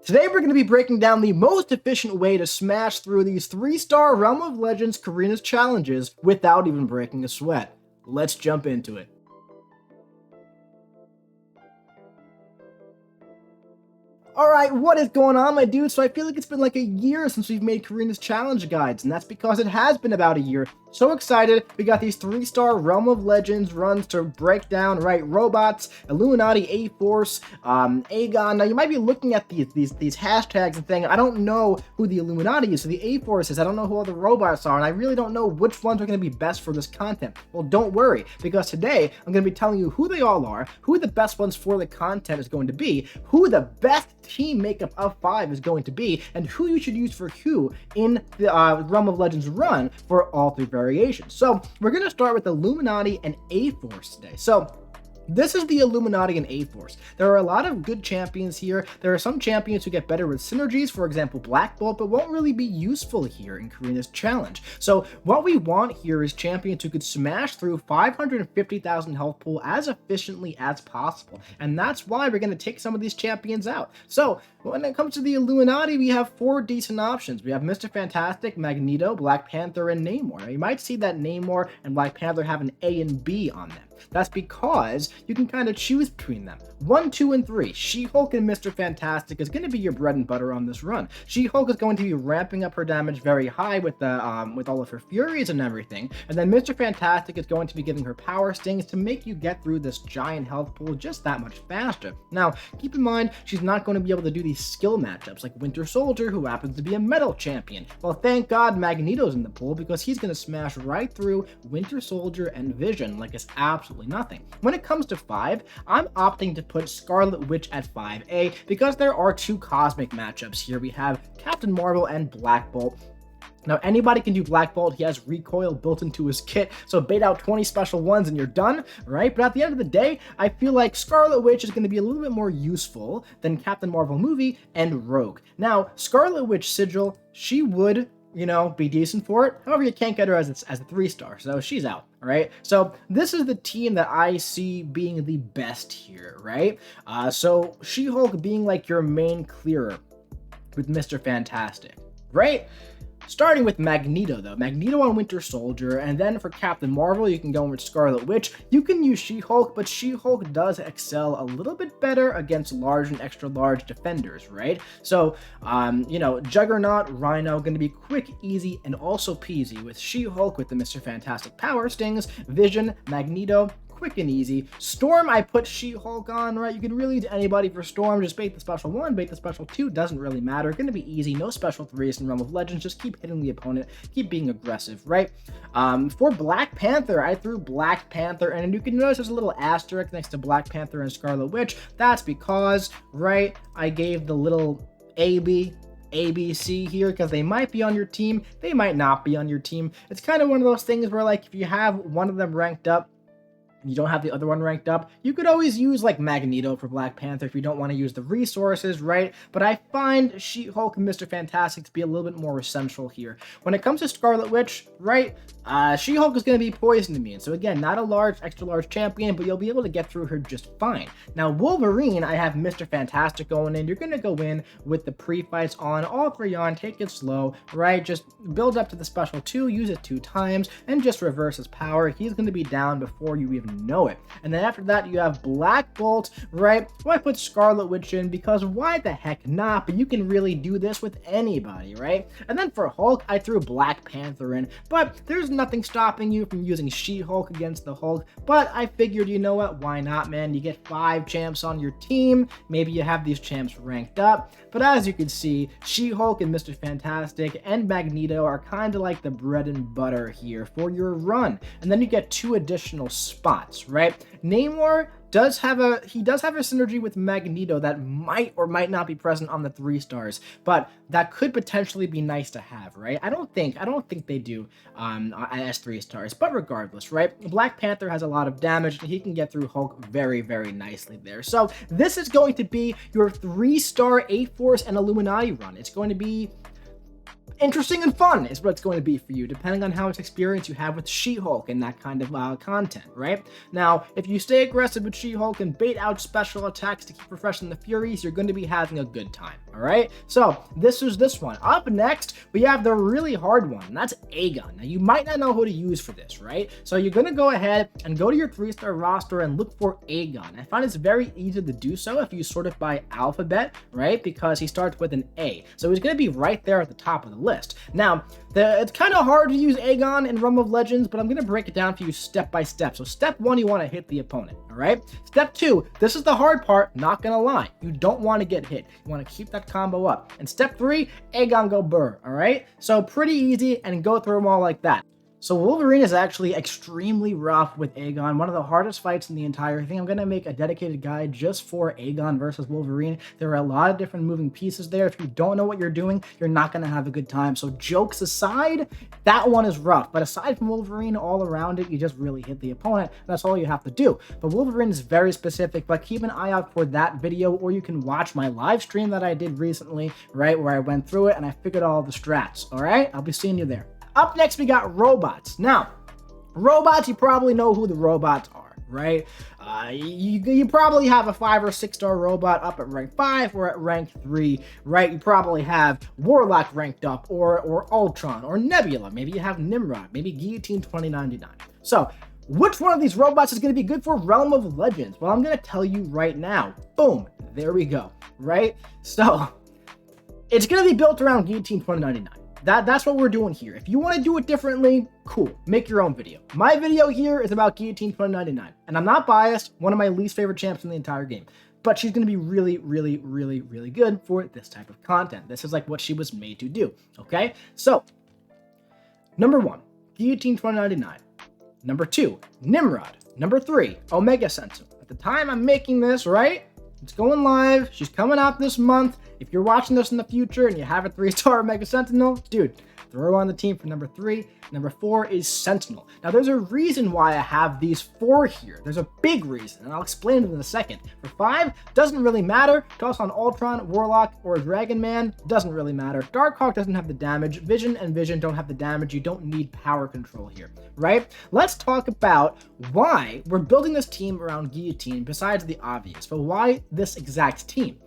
Today we're going to be breaking down the most efficient way to smash through these 3-star Realm of Legends Carina's challenges without even breaking a sweat. Let's jump into it. Alright, what is going on, my dude? So I feel like it's been like a year since we've made Carina's challenge guides, and that's because it has been about a year. So excited, we got these 3-star Realm of Legends runs to break down, right? Robots, Illuminati, A-Force, Egon. Now you might be looking at these hashtags and saying, I don't know who the Illuminati is, so the A-Force is, I don't know who all the robots are, and I really don't know which ones are going to be best for this content. Well, don't worry, because today I'm going to be telling you who they all are, who the best ones for the content is going to be, who the best team makeup of 5 is going to be, and who you should use for who in the Realm of Legends run for all 3 variations. So we're going to start with Illuminati and A-Force today. So this is the Illuminati and A-Force. There are a lot of good champions here. There are some champions who get better with synergies, for example Black Bolt, but won't really be useful here in Carina's challenge. So what we want here is champions who could smash through 550,000 health pool as efficiently as possible, and that's why we're going to take some of these champions out. So when it comes to the Illuminati, we have 4 decent options. We have Mr. Fantastic, Magneto, Black Panther, and Namor. Now, you might see that Namor and Black Panther have an A and B on them. That's because you can kind of choose between them. 1, 2, and 3. She-Hulk and Mr. Fantastic is going to be your bread and butter on this run. She-Hulk is going to be ramping up her damage very high with all of her Furies and everything, and then Mr. Fantastic is going to be giving her power stings to make you get through this giant health pool just that much faster. Now, keep in mind, she's not going to be able to do these skill matchups like Winter Soldier, who happens to be a metal champion. Well, thank God Magneto's in the pool, because he's going to smash right through Winter Soldier and Vision like it's absolutely nothing. When it comes to 5, I'm opting to put Scarlet Witch at 5A because there are 2 cosmic matchups here. We have Captain Marvel and Black Bolt. Now, anybody can do Black Bolt. He has recoil built into his kit, so bait out 20 special ones and you're done, right? But at the end of the day, I feel like Scarlet Witch is going to be a little bit more useful than Captain Marvel movie and Rogue. Now, Scarlet Witch Sigil, she would, be decent for it. However, you can't get her as a 3-star, so she's out, all right? So this is the team that I see being the best here, right? So She-Hulk being like your main clearer with Mr. Fantastic, right? Starting with Magneto, though. Magneto on Winter Soldier, and then for Captain Marvel, you can go with Scarlet Witch. You can use She-Hulk, but She-Hulk does excel a little bit better against large and extra large defenders, right? So, Juggernaut, Rhino, going to be quick, easy, and also peasy with She-Hulk with the Mr. Fantastic power stings, Vision, Magneto, quick and easy. Storm, I put She-Hulk on, right? You can really use anybody for Storm. Just bait the special 1, bait the special 2, doesn't really matter. Going to be easy. No special 3s in Realm of Legends. Just keep hitting the opponent. Keep being aggressive, right? For Black Panther, I threw Black Panther, and you can notice there's a little asterisk next to Black Panther and Scarlet Witch. That's because, right, I gave the little ABC here because they might be on your team. They might not be on your team. It's kind of one of those things where, like, if you have one of them ranked up, you don't have the other one ranked up, you could always use like Magneto for Black Panther if you don't want to use the resources, right? But I find She-Hulk and Mr. Fantastic to be a little bit more essential here. When it comes to Scarlet Witch, right, She-Hulk is going to be poison to me, and so again, not a extra large champion, but you'll be able to get through her just fine. Now, Wolverine, I have Mr. Fantastic going in. You're going to go in with the pre-fights on, all 3 on, take it slow, right? Just build up to the special 2, use it 2 times, and just reverse his power. He's going to be down before you even know it. And then after that, you have Black Bolt, right? Well, I put Scarlet Witch in because why the heck not? But you can really do this with anybody, right? And then for Hulk, I threw Black Panther in, but there's nothing stopping you from using She-Hulk against the Hulk. But I figured, you know what? Why not, man? You get 5 champs on your team. Maybe you have these champs ranked up. But as you can see, She-Hulk and Mr. Fantastic and Magneto are kind of like the bread and butter here for your run. And then you get 2 additional spots, right? Namor does have a synergy with Magneto that might or might not be present on the 3 stars, but that could potentially be nice to have, right? I don't think they do as 3 stars, but regardless, right? Black Panther has a lot of damage and he can get through Hulk very, very nicely there. So this is going to be your 3-star A-Force and Illuminati run. It's going to be interesting and fun is what it's going to be for you, depending on how much experience you have with She-Hulk and that kind of content, right? Now, if you stay aggressive with She-Hulk and bait out special attacks to keep refreshing the Furies, you're going to be having a good time, all right? So, this is this one. Up next, we have the really hard one, and that's Egon. Now, you might not know who to use for this, right? So, you're going to go ahead and go to your 3-star roster and look for Egon. I find it's very easy to do so if you sort it by alphabet, right? Because he starts with an A. So, he's going to be right there at the top of the list. Now, it's kind of hard to use Egon in Realm of Legends, but I'm going to break it down for you step by step. So step 1, you want to hit the opponent, all right? Step 2, this is the hard part, not going to lie. You don't want to get hit. You want to keep that combo up. And step 3, Egon go burr, all right? So pretty easy, and go through them all like that. So Wolverine is actually extremely rough with Egon, one of the hardest fights in the entire thing. I'm going to make a dedicated guide just for Egon versus Wolverine. There are a lot of different moving pieces there. If you don't know what you're doing, you're not going to have a good time. So jokes aside, that one is rough. But aside from Wolverine, all around it, you just really hit the opponent. That's all you have to do. But Wolverine is very specific, but keep an eye out for that video, or you can watch my live stream that I did recently, right, where I went through it and I figured all the strats, all right? I'll be seeing you there. Up next, we got robots. Now, robots, you probably know who the robots are, right? You probably have a 5 or 6 star robot up at rank 5 or at rank 3, right? You probably have Warlock ranked up, or Ultron, or Nebula. Maybe you have Nimrod, maybe Guillotine 2099. So, which one of these robots is going to be good for Realm of Legends? Well, I'm going to tell you right now. Boom, there we go, right? So, it's going to be built around Guillotine 2099. That's what we're doing here. If you want to do it differently, cool. Make your own video. My video here is about Guillotine 2099. And I'm not biased. One of my least favorite champs in the entire game. But she's going to be really, really, really, really good for this type of content. This is like what she was made to do. Okay? So, number 1, Guillotine 2099. Number 2, Nimrod. Number 3, Omega Sentinel. At the time I'm making this, right? It's going live. She's coming out this month. If you're watching this in the future and you have a 3-star Omega Sentinel, dude, throw her on the team for number 3. Number 4 is Sentinel. Now, there's a reason why I have these 4 here. There's a big reason, and I'll explain it in a second. For 5, doesn't really matter. Toss on Ultron, Warlock, or Dragon Man, doesn't really matter. Darkhawk doesn't have the damage. Vision and Vision don't have the damage. You don't need power control here, right? Let's talk about why we're building this team around Guillotine, besides the obvious, but why this exact team?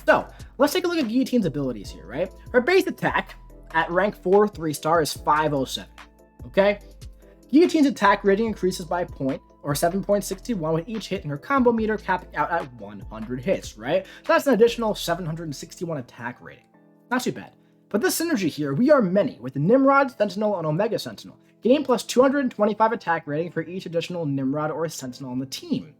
So, let's take a look at Guillotine's abilities here, right? Her base attack at rank 4 3-star is 507, okay? Guillotine's attack rating increases by a point, or 7.61 with each hit, and her combo meter capping out at 100 hits, right? So that's an additional 761 attack rating. Not too bad. But this synergy here, we are many, with the Nimrod, Sentinel, and Omega Sentinel. Gain plus 225 attack rating for each additional Nimrod or Sentinel on the team.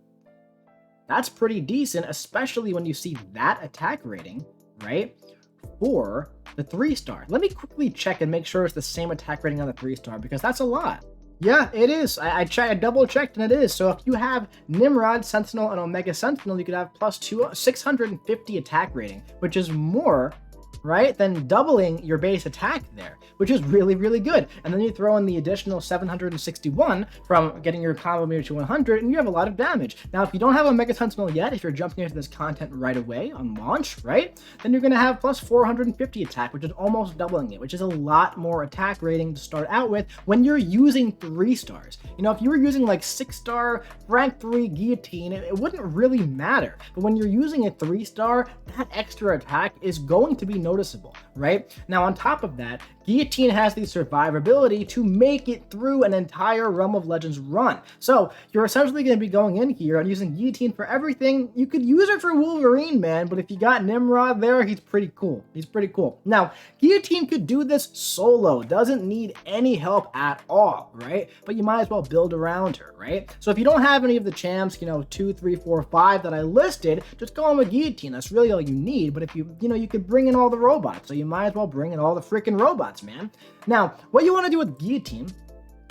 That's pretty decent, especially when you see that attack rating, right, for the 3-star. Let me quickly check and make sure it's the same attack rating on the 3-star, because that's a lot. Yeah, it is. I double checked, and it is. So if you have Nimrod, Sentinel, and Omega Sentinel, you could have plus 650 attack rating, which is more, right, than doubling your base attack there, which is really, really good. And then you throw in the additional 761 from getting your combo meter to 100, and you have a lot of damage. Now, if you don't have a Mega Sentinel yet, if you're jumping into this content right away on launch, right, then you're going to have plus 450 attack, which is almost doubling it, which is a lot more attack rating to start out with when you're using 3-stars. You know, if you were using like 6-star, rank 3 Guillotine, it wouldn't really matter. But when you're using a 3-star, that extra attack is going to be noticeable, right? Now, on top of that, Guillotine has the survivability to make it through an entire Realm of Legends run. So you're essentially going to be going in here and using Guillotine for everything. You could use it for Wolverine, man, but if you got Nimrod there, he's pretty cool. He's pretty cool. Now, Guillotine could do this solo, doesn't need any help at all, right? But you might as well build around her, right? So if you don't have any of the champs, 2, 3, 4, 5 that I listed, just go on with Guillotine. That's really all you need. But if you could bring in all the robots, so you might as well bring in all the freaking robots, man. Now, what you want to do with Guillotine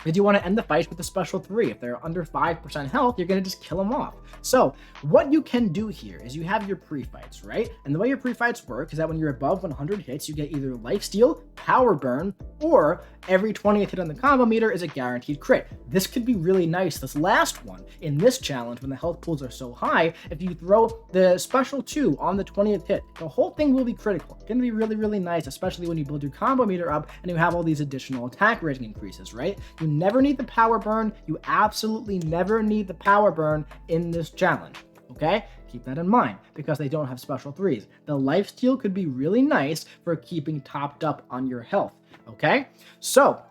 is you want to end the fight with a special 3. If they're under 5% health, you're going to just kill them off. So what you can do here is you have your pre-fights, right? And the way your pre-fights work is that when you're above 100 hits, you get either lifesteal, power burn, or every 20th hit on the combo meter is a guaranteed crit. This could be really nice. This last one in this challenge, when the health pools are so high, if you throw the special 2 on the 20th hit, the whole thing will be critical. It's going to be really, really nice, especially when you build your combo meter up and you have all these additional attack rating increases, right? You never need the power burn. You absolutely never need the power burn in this challenge, okay? Keep that in mind because they don't have special 3s. The lifesteal could be really nice for keeping topped up on your health, okay? So,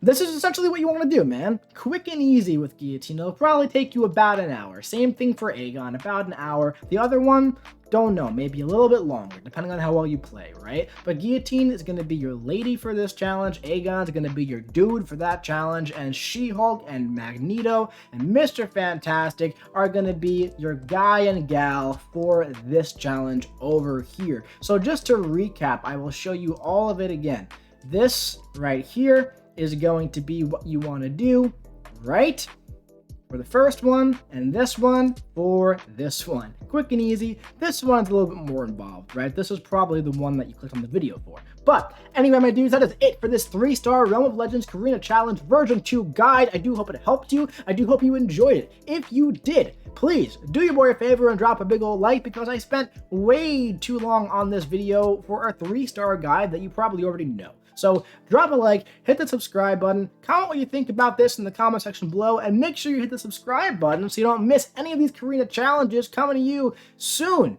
this is essentially what you want to do, man. Quick and easy with Guillotine. It'll probably take you about an hour. Same thing for Egon, about an hour. The other one, don't know, maybe a little bit longer, depending on how well you play, right? But Guillotine is going to be your lady for this challenge. Egon's going to be your dude for that challenge. And She-Hulk and Magneto and Mr. Fantastic are going to be your guy and gal for this challenge over here. So just to recap, I will show you all of it again. This right here is going to be what you want to do, right? For the first one, and this one for this one. Quick and easy. This one's a little bit more involved, right? This is probably the one that you clicked on the video for. But anyway, my dudes, that is it for this 3-star Realm of Legends Carina Challenge version 2 guide. I do hope it helped you. I do hope you enjoyed it. If you did, please do your boy a favor and drop a big old like because I spent way too long on this video for a 3-star guide that you probably already know. So drop a like, hit the subscribe button, comment what you think about this in the comment section below, and make sure you hit the subscribe button so you don't miss any of these Carina challenges coming to you soon.